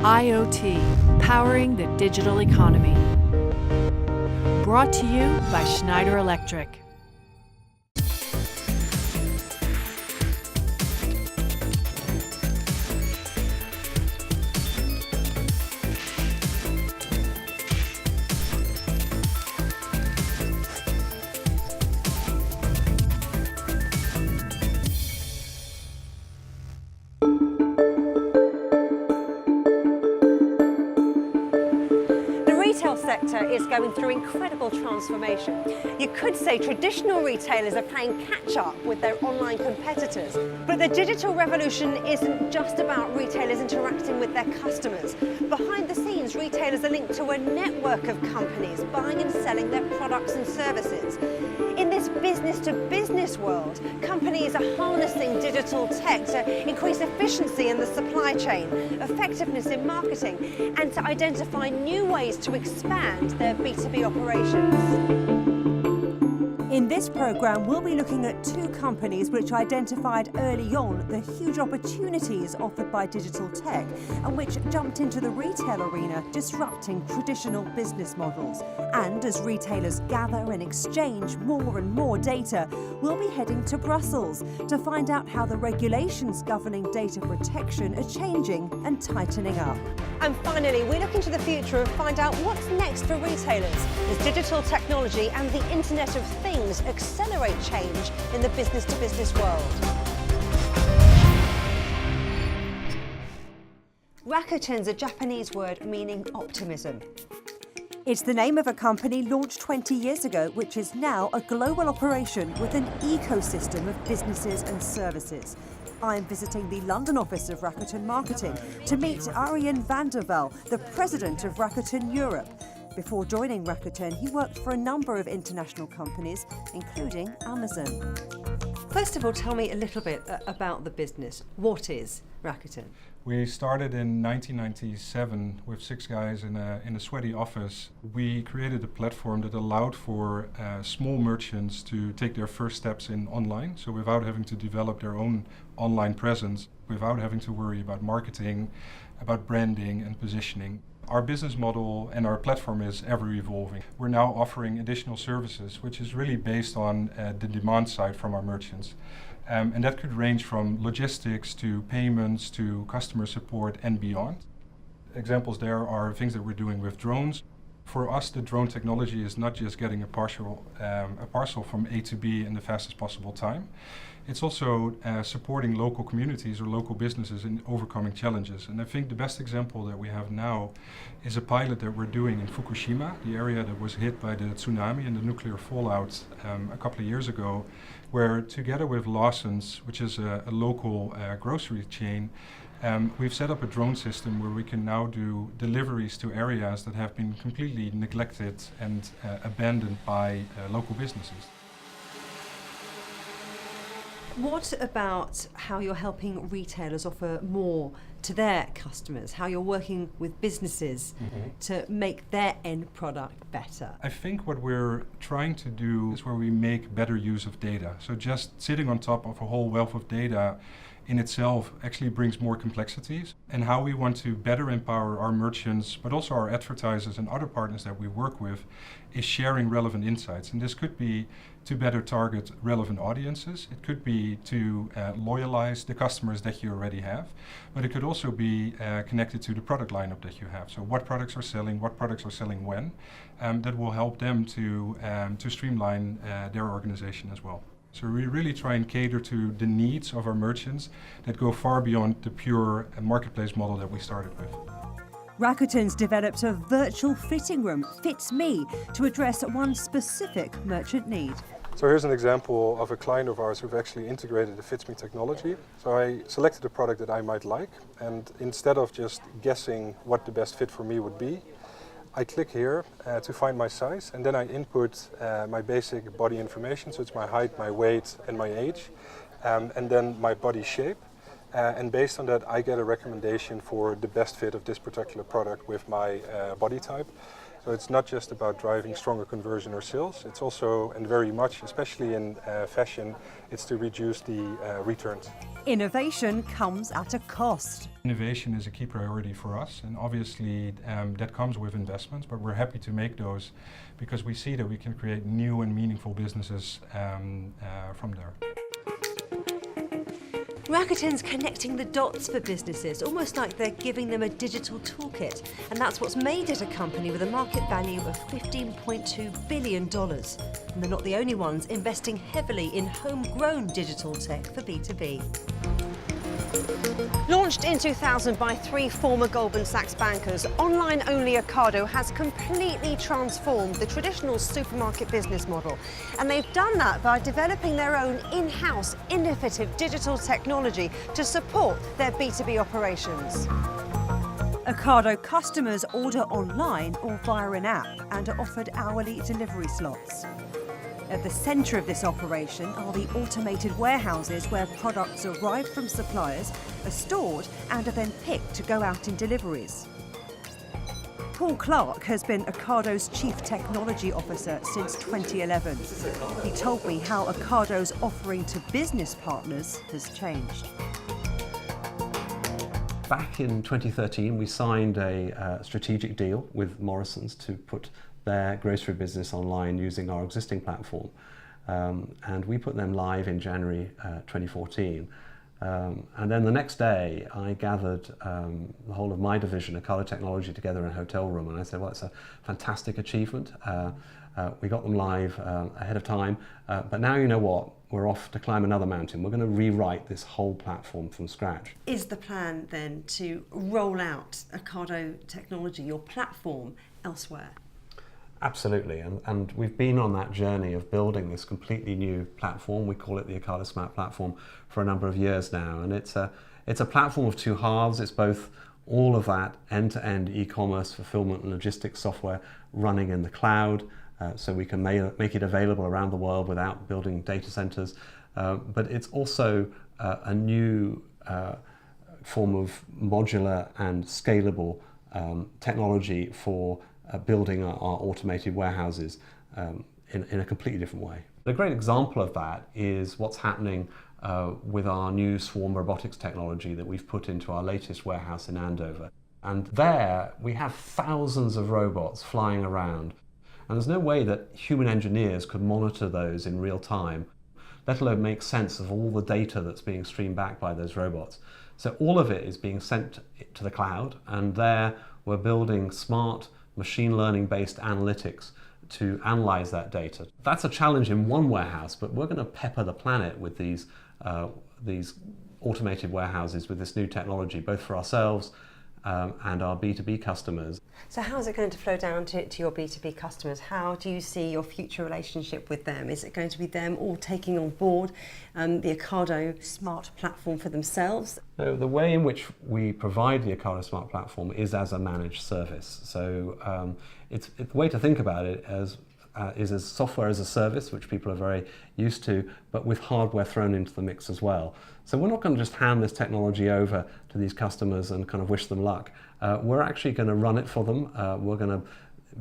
I.O.T. Powering the Digital Economy. Brought to you by Schneider Electric. The retail sector is going through incredible transformation. You could say traditional retailers are playing catch-up with their online competitors. But the digital revolution isn't just about retailers interacting with their customers. Behind the scenes, retailers are linked to a network of companies buying and selling their products and services. In this business-to-business world, companies are harnessing digital tech to increase efficiency in the supply chain, effectiveness in marketing, and to identify new ways to expand their B2B operations. In this programme, we'll be looking at two companies which identified early on the huge opportunities offered by digital tech and which jumped into the retail arena, disrupting traditional business models. And as retailers gather and exchange more and more data, we'll be heading to Brussels to find out how the regulations governing data protection are changing and tightening up. And finally, we look into the future and find out what's next for retailers as digital technology and the Internet of Things accelerate change in the business-to-business world. Rakuten's a Japanese word meaning optimism. It's the name of a company launched 20 years ago, which is now a global operation with an ecosystem of businesses and services. I'm visiting the London office of Rakuten Marketing to meet Arjen van der Wel, the president of Rakuten Europe. Before joining Rakuten, he worked for a number of international companies, including Amazon. First of all, tell me a little bit about the business. What is Rakuten? We started in 1997 with 6 guys in a sweaty office. We created a platform that allowed for small merchants to take their first steps in online, so without having to develop their own online presence, without having to worry about marketing, about branding and positioning. Our business model and our platform is ever evolving. We're now offering additional services, which is really based on the demand side from our merchants. And that could range from logistics to payments to customer support and beyond. Examples there are things that we're doing with drones. For us, the drone technology is not just getting a parcel from A to B in the fastest possible time. It's also supporting local communities or local businesses in overcoming challenges. And I think the best example that we have now is a pilot that we're doing in Fukushima, the area that was hit by the tsunami and the nuclear fallout a couple of years ago, where together with Lawson's, which is a local grocery chain, we've set up a drone system where we can now do deliveries to areas that have been completely neglected and abandoned by local businesses. What about how you're helping retailers offer more to their customers, how you're working with businesses to make their end product better? I think what we're trying to do is where we make better use of data. So just sitting on top of a whole wealth of data in itself actually brings more complexities, and how we want to better empower our merchants, but also our advertisers and other partners that we work with, is sharing relevant insights. And this could be to better target relevant audiences. It could be to loyalize the customers that you already have, but it could also be connected to the product lineup that you have. So what products are selling when, that will help them to streamline their organization as well. So we really try and cater to the needs of our merchants that go far beyond the pure marketplace model that we started with. Rakuten's developed a virtual fitting room, Fits Me, to address one specific merchant need. So here's an example of a client of ours who've actually integrated the Fits Me technology. So I selected a product that I might like, and instead of just guessing what the best fit for me would be, I click here to find my size, and then I input my basic body information, so it's my height, my weight and my age, and then my body shape. And based on that, I get a recommendation for the best fit of this particular product with my body type. So it's not just about driving stronger conversion or sales, it's also, and very much, especially in fashion, it's to reduce the returns. Innovation comes at a cost. Innovation is a key priority for us, and obviously that comes with investments, but we're happy to make those because we see that we can create new and meaningful businesses from there. Rakuten's connecting the dots for businesses, almost like they're giving them a digital toolkit. And that's what's made it a company with a market value of $15.2 billion. And they're not the only ones investing heavily in homegrown digital tech for B2B. Launched in 2000 by 3 former Goldman Sachs bankers, online-only Ocado has completely transformed the traditional supermarket business model. And they've done that by developing their own in-house innovative digital technology to support their B2B operations. Ocado customers order online or via an app and are offered hourly delivery slots. At the centre of this operation are the automated warehouses where products arrive from suppliers, are stored and are then picked to go out in deliveries. Paul Clark has been Ocado's Chief Technology Officer since 2011. He told me how Ocado's offering to business partners has changed. Back in 2013, we signed a strategic deal with Morrisons to put their grocery business online using our existing platform. And we put them live in January 2014. And then the next day, I gathered the whole of my division, Ocado Technology, together in a hotel room, and I said, well, it's a fantastic achievement. We got them live ahead of time, but now you know what? We're off to climb another mountain. We're going to rewrite this whole platform from scratch. Is the plan then to roll out Ocado Technology, your platform, elsewhere? Absolutely, and we've been on that journey of building this completely new platform. We call it the Ocado Smart Platform for a number of years now, and it's a platform of two halves. It's both all of that end-to-end e-commerce fulfillment and logistics software running in the cloud, so we can make it available around the world without building data centers. But it's also a new form of modular and scalable technology for building our automated warehouses in a completely different way. A great example of that is what's happening with our new swarm robotics technology that we've put into our latest warehouse in Andover. And there we have thousands of robots flying around, and there's no way that human engineers could monitor those in real time, let alone make sense of all the data that's being streamed back by those robots. So all of it is being sent to the cloud, and there we're building smart machine learning based analytics to analyze that data. That's a challenge in one warehouse, but we're going to pepper the planet with these automated warehouses with this new technology, both for ourselves and our B2B customers. So how is it going to flow down to your B2B customers? How do you see your future relationship with them? Is it going to be them all taking on board the Ocado Smart Platform for themselves? No, the way in which we provide the Ocado Smart Platform is as a managed service. So it's the way to think about it is as software as a service, which people are very used to, but with hardware thrown into the mix as well. So we're not going to just hand this technology over to these customers and kind of wish them luck. We're actually going to run it for them. We're going to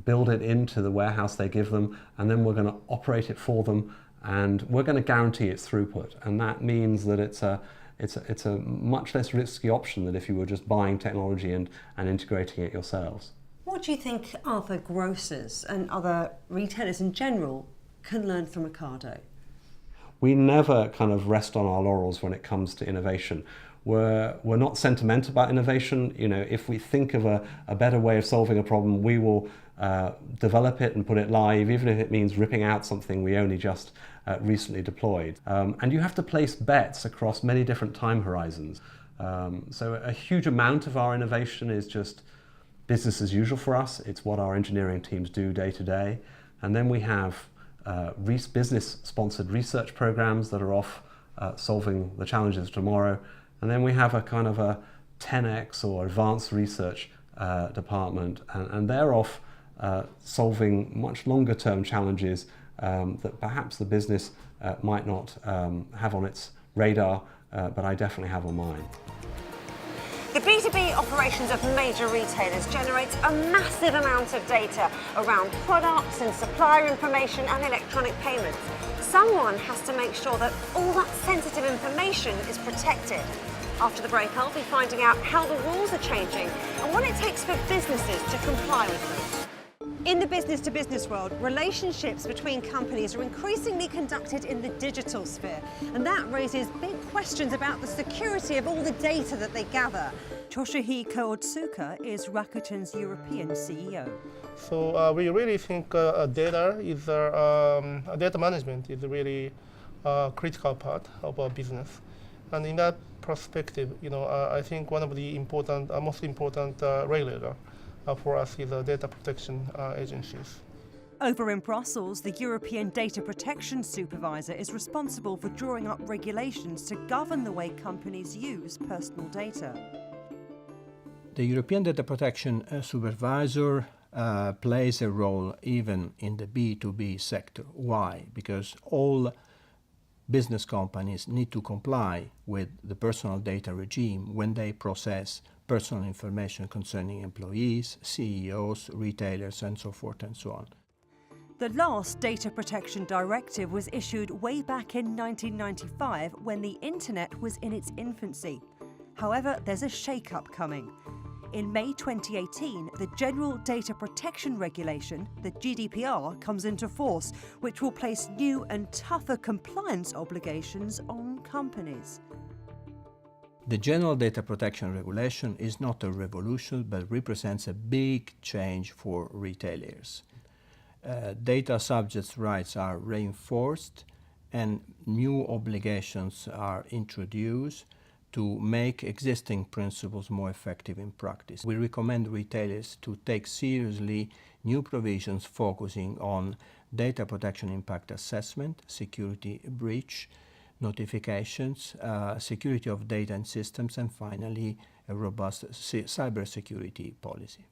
build it into the warehouse they give them, and then we're going to operate it for them, and we're going to guarantee its throughput. And that means that it's a much less risky option than if you were just buying technology and integrating it yourselves. What do you think other grocers and other retailers in general can learn from Ocado? We never kind of rest on our laurels when it comes to innovation. We're not sentimental about innovation. You know, if we think of a better way of solving a problem, we will develop it and put it live, even if it means ripping out something we only just recently deployed. And you have to place bets across many different time horizons. So a huge amount of our innovation is just business as usual for us. It's what our engineering teams do day to day. And then we have business-sponsored research programs that are off solving the challenges of tomorrow. And then we have a kind of a 10x or advanced research department, and they're off solving much longer-term challenges that perhaps the business might not have on its radar, but I definitely have on mine. The B2B operations of major retailers generates a massive amount of data around products and supplier information and electronic payments. Someone has to make sure that all that sensitive information is protected. After the break, I'll be finding out how the rules are changing and what it takes for businesses to comply with them. In the business-to-business world, relationships between companies are increasingly conducted in the digital sphere, and that raises big questions about the security of all the data that they gather. Toshihiko Otsuka is Rakuten's European CEO. So we really think data management is a really critical part of our business, and in that perspective, I think one of the most important regulator for us is data protection agencies. Over in Brussels, the European Data Protection Supervisor is responsible for drawing up regulations to govern the way companies use personal data. The European Data Protection Supervisor plays a role even in the B2B sector. Why? Because all business companies need to comply with the personal data regime when they process personal information concerning employees, CEOs, retailers, and so forth and so on. The last Data Protection Directive was issued way back in 1995 when the internet was in its infancy. However, there's a shake-up coming. In May 2018, the General Data Protection Regulation, the GDPR, comes into force, which will place new and tougher compliance obligations on companies. The General Data Protection Regulation is not a revolution, but represents a big change for retailers. Data subjects' rights are reinforced and new obligations are introduced to make existing principles more effective in practice. We recommend retailers to take seriously new provisions focusing on data protection impact assessment, security breach, notifications, security of data and systems, and finally a robust cybersecurity policy.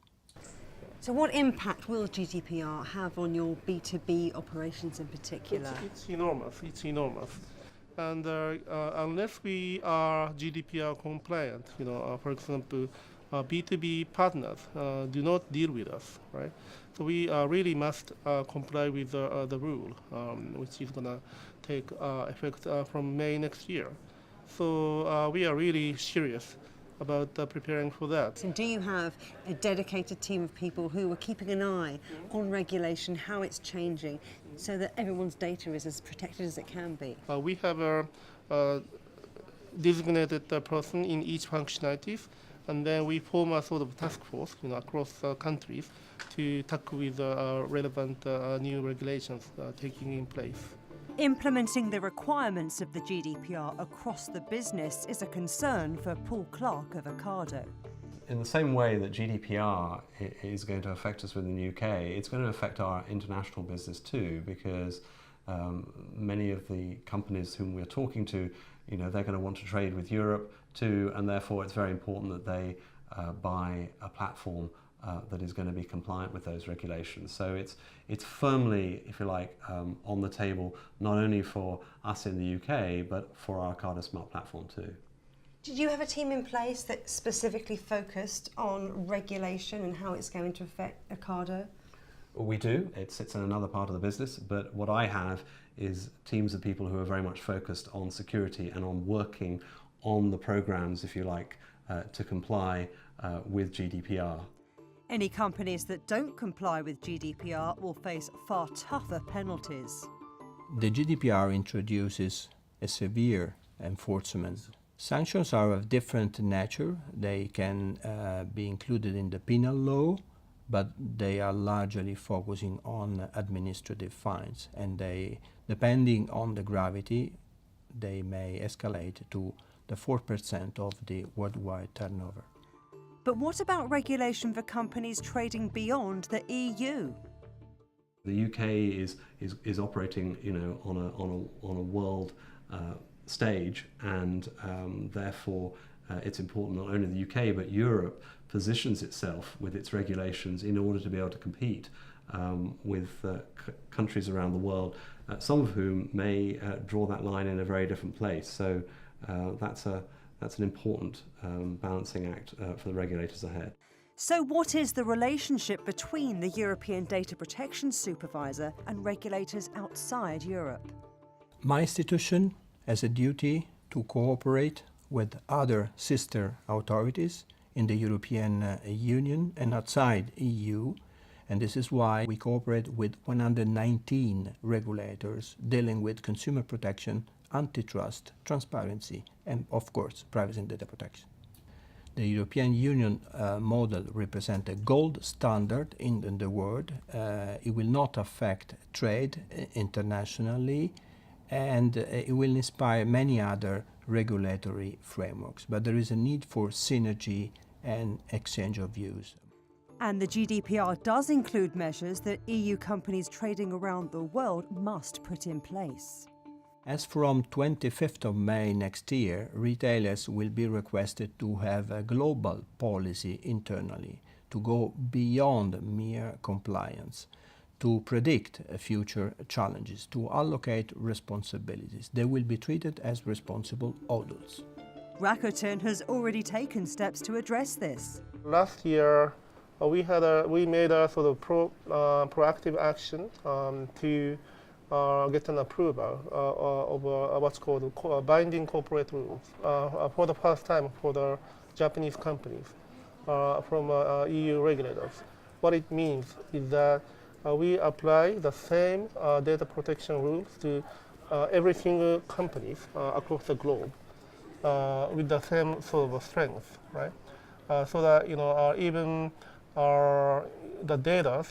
So what impact will GDPR have on your B2B operations in particular? It's enormous. And unless we are GDPR compliant, for example, B2B partners do not deal with us, right? So we really must comply with the rule, which is going to take effect from May next year. So we are really serious about preparing for that. And do you have a dedicated team of people who are keeping an eye on regulation, how it's changing, so that everyone's data is as protected as it can be? We have a designated person in each functionalities, and then we form a sort of task force across countries to tackle with relevant new regulations taking in place. Implementing the requirements of the GDPR across the business is a concern for Paul Clark of Ocado. In the same way that GDPR is going to affect us within the UK, it's going to affect our international business too, because many of the companies whom we're talking to, they're going to want to trade with Europe too, and therefore it's very important that they buy a platform that is going to be compliant with those regulations. So it's firmly, if you like, on the table, not only for us in the UK, but for our Ocado Smart platform too. Did you have a team in place that specifically focused on regulation and how it's going to affect Ocado? We do. It sits in another part of the business, but what I have is teams of people who are very much focused on security and on working on the programs, if you like, to comply with GDPR. Any companies that don't comply with GDPR will face far tougher penalties. The GDPR introduces a severe enforcement. Sanctions are of different nature. They can be included in the penal law, but they are largely focusing on administrative fines, and they, depending on the gravity, they may escalate to the 4% of the worldwide turnover. But what about regulation for companies trading beyond the EU? The UK is operating, on a world stage, and therefore it's important not only the UK but Europe positions itself with its regulations in order to be able to compete with countries around the world, some of whom may draw that line in a very different place. So that's that's an important balancing act for the regulators ahead. So what is the relationship between the European Data Protection Supervisor and regulators outside Europe? My institution has a duty to cooperate with other sister authorities in the European Union and outside EU, and this is why we cooperate with 119 regulators dealing with consumer protection, antitrust, transparency, and of course privacy and data protection. The European Union model represents a gold standard in the world. It will not affect trade internationally, and it will inspire many other regulatory frameworks. But there is a need for synergy and exchange of views. And the GDPR does include measures that EU companies trading around the world must put in place. As from 25th of May next year, retailers will be requested to have a global policy internally to go beyond mere compliance, to predict future challenges, to allocate responsibilities. They will be treated as responsible adults. Rakuten has already taken steps to address this. Last year, we made a sort of proactive action to get an approval of what's called binding corporate rules for the first time for the Japanese companies from EU regulators. What it means is that we apply the same data protection rules to every single company across the globe with the same sort of strength, right? So that even the data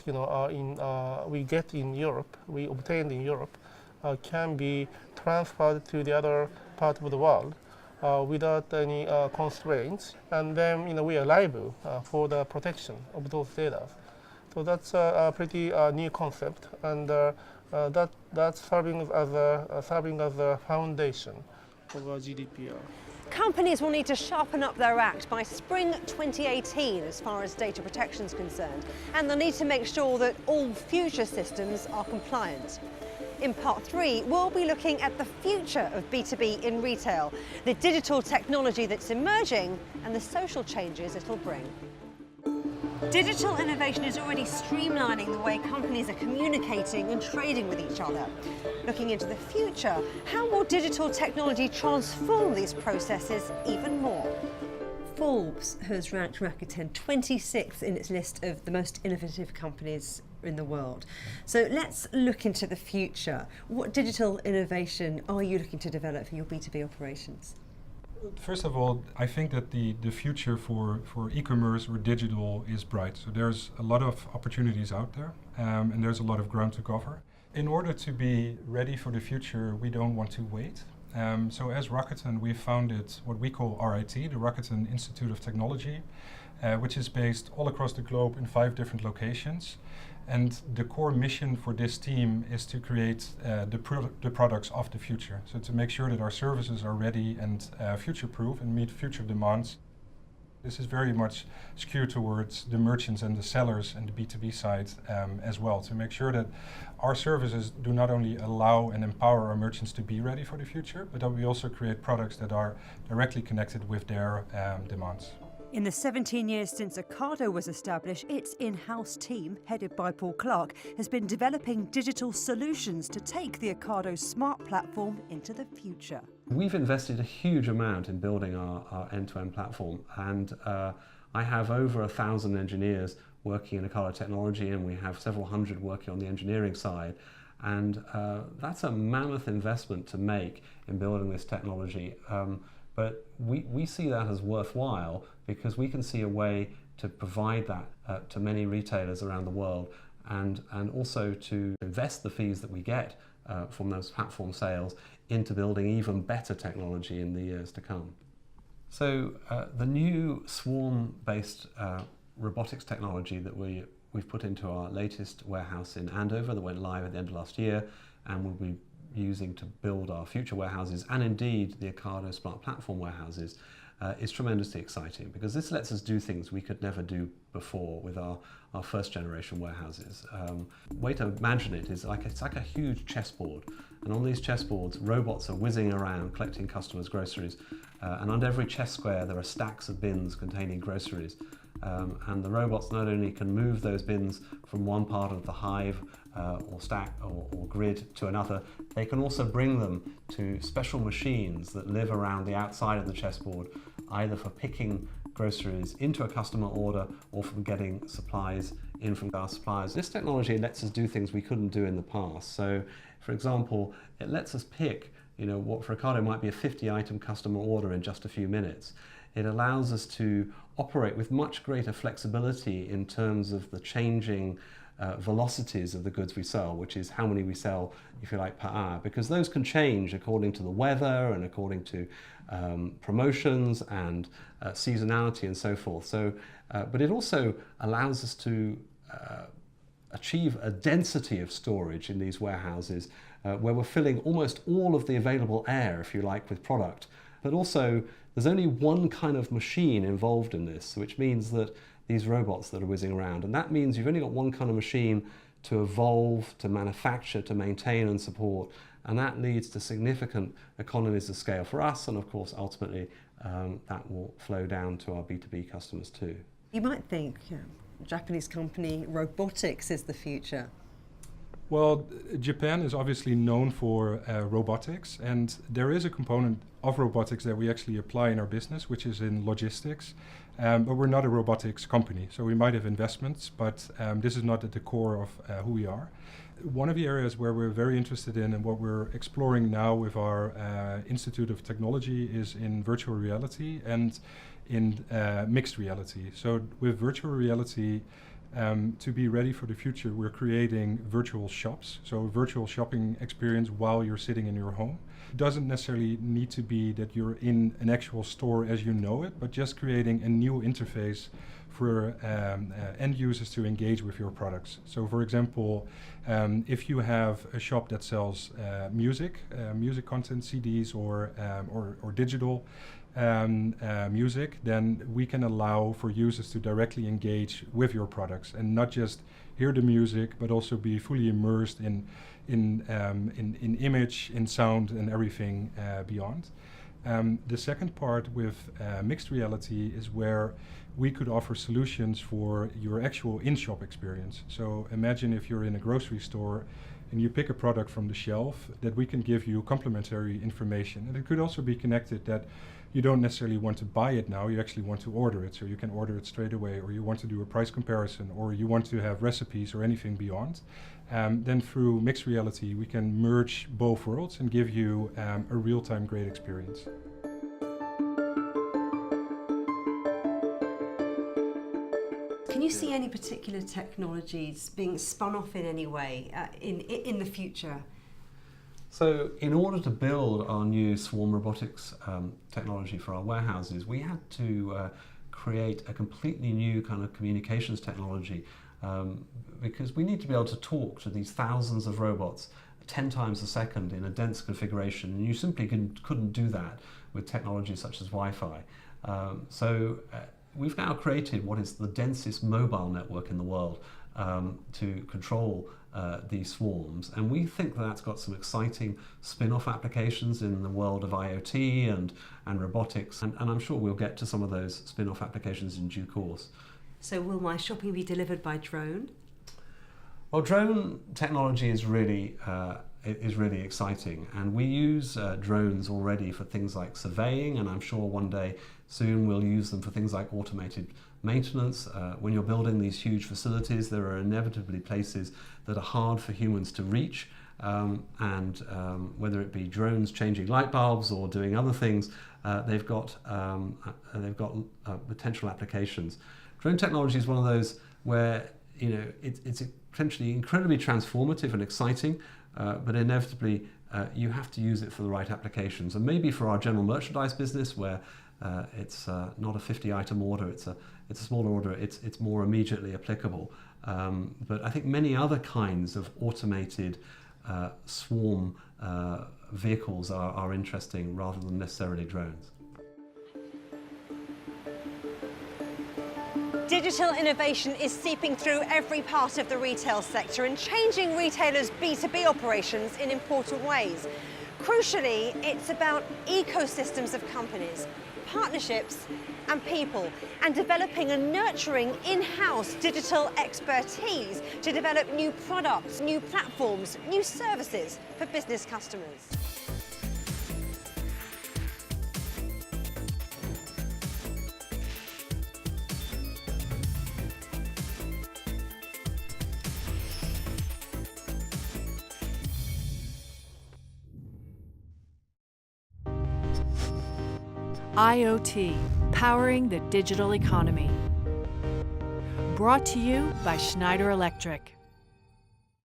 we get in Europe, we obtained in Europe, can be transferred to the other part of the world without any constraints, and then we are liable for the protection of those data. So that's a pretty new concept, and that's serving as a foundation of GDPR. Companies will need to sharpen up their act by spring 2018 as far as data protection is concerned, and they'll need to make sure that all future systems are compliant. In part 3, we'll be looking at the future of B2B in retail, the digital technology that's emerging and the social changes it'll bring. Digital innovation is already streamlining the way companies are communicating and trading with each other. Looking into the future, how will digital technology transform these processes even more? Forbes has ranked Rakuten 26th in its list of the most innovative companies in the world. So let's look into the future. What digital innovation are you looking to develop for your B2B operations? First of all, I think that the future for e-commerce or digital is bright. So there's a lot of opportunities out there, and there's a lot of ground to cover. In order to be ready for the future, we don't want to wait. So as Rakuten, we founded what we call RIT, the Rakuten Institute of Technology, which is based all across the globe in 5 different locations. And the core mission for this team is to create the products of the future. So to make sure that our services are ready and future-proof and meet future demands. This is very much skewed towards the merchants and the sellers and the B2B side as well, to make sure that our services do not only allow and empower our merchants to be ready for the future, but that we also create products that are directly connected with their demands. In the 17 years since Ocado was established, its in-house team, headed by Paul Clark, has been developing digital solutions to take the Ocado Smart platform into the future. We've invested a huge amount in building our end-to-end platform, and I have over 1,000 engineers working in Ocado technology, and we have several hundred working on the engineering side. And that's a mammoth investment to make in building this technology. But we see that as worthwhile because we can see a way to provide that to many retailers around the world, and also to invest the fees that we get from those platform sales into building even better technology in the years to come. So the new swarm-based robotics technology that we've put into our latest warehouse in Andover that went live at the end of last year, and we'll be using to build our future warehouses, and indeed the Ocado Smart Platform warehouses, is tremendously exciting, because this lets us do things we could never do before with our first generation warehouses. Way to imagine it is it's like a huge chessboard, and on these chessboards robots are whizzing around collecting customers' groceries, and under every chess square there are stacks of bins containing groceries. And the robots not only can move those bins from one part of the hive or stack or grid to another, they can also bring them to special machines that live around the outside of the chessboard, either for picking groceries into a customer order or from getting supplies in from our suppliers. This technology lets us do things we couldn't do in the past. So, for example, it lets us pick what for Ocado might be a 50-item customer order in just a few minutes. It allows us to operate with much greater flexibility in terms of the changing velocities of the goods we sell, which is how many we sell, if you like, per hour, because those can change according to the weather and according to promotions and seasonality and so forth. So, but it also allows us to achieve a density of storage in these warehouses where we're filling almost all of the available air, if you like, with product. But also, there's only one kind of machine involved in this, which means that these robots that are whizzing around, and that means you've only got one kind of machine to evolve, to manufacture, to maintain and support, and that leads to significant economies of scale for us, and of course ultimately that will flow down to our B2B customers too. You might think, Japanese company, robotics is the future. Well, Japan is obviously known for robotics, and there is a component of robotics that we actually apply in our business, which is in logistics. But we're not a robotics company, so we might have investments, but this is not at the core of who we are. One of the areas where we're very interested in and what we're exploring now with our Institute of Technology is in virtual reality and in mixed reality. So with virtual reality, to be ready for the future, we're creating virtual shops, so a virtual shopping experience while you're sitting in your home. It doesn't necessarily need to be that you're in an actual store as you know it, but just creating a new interface for end users to engage with your products. So for example, if you have a shop that sells music content, CDs or digital music, then we can allow for users to directly engage with your products and not just hear the music, but also be fully immersed in image, in sound, and everything beyond. The second part with mixed reality is where we could offer solutions for your actual in-shop experience. So imagine if you're in a grocery store and you pick a product from the shelf, that we can give you complementary information. And it could also be connected that you don't necessarily want to buy it now, you actually want to order it. So you can order it straight away, or you want to do a price comparison, or you want to have recipes or anything beyond. Then through mixed reality, we can merge both worlds and give you a real-time great experience. Can you see any particular technologies being spun off in any way in the future? So in order to build our new swarm robotics technology for our warehouses, we had to create a completely new kind of communications technology because we need to be able to talk to these thousands of robots 10 times a second in a dense configuration, and you simply couldn't do that with technology such as Wi-Fi. We've now created what is the densest mobile network in the world to control these swarms, and we think that's got some exciting spin-off applications in the world of I.O.T. and robotics, and I'm sure we'll get to some of those spin-off applications in due course. So will my shopping be delivered by drone? Well, drone technology is really exciting, and we use drones already for things like surveying, and I'm sure one day soon we'll use them for things like automated maintenance. When you're building these huge facilities, there are inevitably places that are hard for humans to reach, and whether it be drones changing light bulbs or doing other things, they've got potential applications. Drone technology is one of those where it's potentially incredibly transformative and exciting, but inevitably you have to use it for the right applications. And maybe for our general merchandise business, where it's not a 50-item order, it's a smaller order, it's more immediately applicable. But I think many other kinds of automated swarm vehicles are interesting rather than necessarily drones. Digital innovation is seeping through every part of the retail sector and changing retailers' B2B operations in important ways. Crucially, it's about ecosystems of companies, partnerships and people, and developing and nurturing in-house digital expertise to develop new products, new platforms, new services for business customers. I.O.T. Powering the Digital Economy. Brought to you by Schneider Electric.